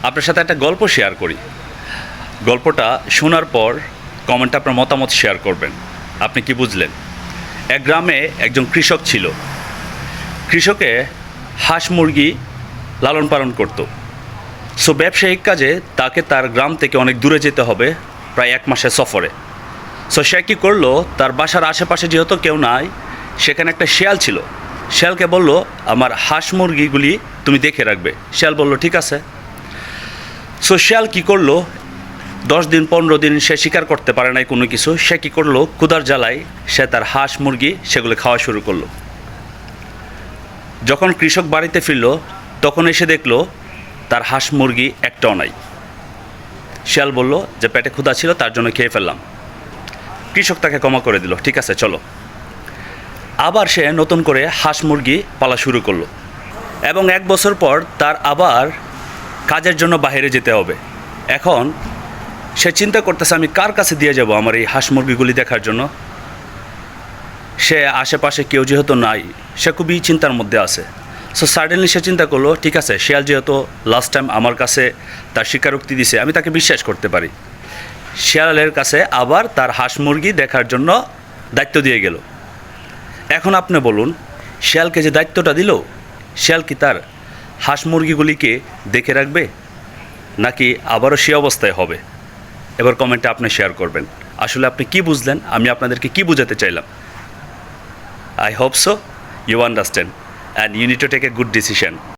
আপনার সাথে একটা গল্প শেয়ার করি। গল্পটা শোনার পর কমেন্টে আপনার মতামত শেয়ার করবেন। আপনি কি বুঝলেন? এক গ্রামে একজন কৃষক ছিল। কৃষকে হাঁস মুরগি লালন পালন করত। সো ব্যবসায়িক কাজে তাকে তার গ্রাম থেকে অনেক দূরে যেতে হবে, প্রায় 1 মাসের সফরে। সো সে কী করলো, তার বাসার আশেপাশে যেহেতু কেউ নাই, সেখানে একটা শেয়াল ছিল। শেয়ালকে বলল, আমার হাঁস মুরগিগুলি তুমি দেখে রাখবে। শেয়াল বলল, ঠিক আছে। সো শেয়াল কী করলো, 10 দিন 15 দিন সে শিকার করতে পারে নাই কোনো কিছু। সে কী করলো, ক্ষুধার জ্বালায় সে তার হাঁস মুরগি সেগুলো খাওয়া শুরু করলো। যখন কৃষক বাড়িতে ফিরল, তখন এসে দেখলো তার হাঁস মুরগি একটাও নাই। শিয়াল বলল যে পেটে ক্ষুধা ছিল, তার জন্য খেয়ে ফেললাম। কৃষক তাকে ক্ষমা করে দিল, ঠিক আছে চলো। আবার সে নতুন করে হাঁস মুরগি পালা শুরু করলো এবং 1 বছর পর তার আবার কাজের জন্য বাইরে যেতে হবে। এখন সে চিন্তা করতেছে, আমি কার কাছে দিয়ে যাব আমার এই হাঁস মুরগিগুলি দেখার জন্য? সে আশেপাশে কেউ যেহেতু নাই, সে খুবই চিন্তার মধ্যে আছে। সো সাডেনলি সে চিন্তা করলো, ঠিক আছে, শিয়াল যেহেতু লাস্ট টাইম আমার কাছে তার স্বীকারোক্তি দিছে, আমি তাকে বিশ্বাস করতে পারি। শিয়ালের কাছে আবার তার হাঁস মুরগি দেখার জন্য দায়িত্ব দিয়ে গেল। এখন আপনি বলুন, শিয়ালকে যে দায়িত্বটা দিল, শিয়াল কি তার হাঁস মুরগিগুলিকে দেখে রাখবে, নাকি আবারও সে অবস্থায় হবে? এবার কমেন্টে আপনি শেয়ার করবেন। আসলে আপনি কি বুঝলেন, আমি আপনাদেরকে কি বোঝাতে চাইলাম? I hope so. You understand. And you need to take a good decision.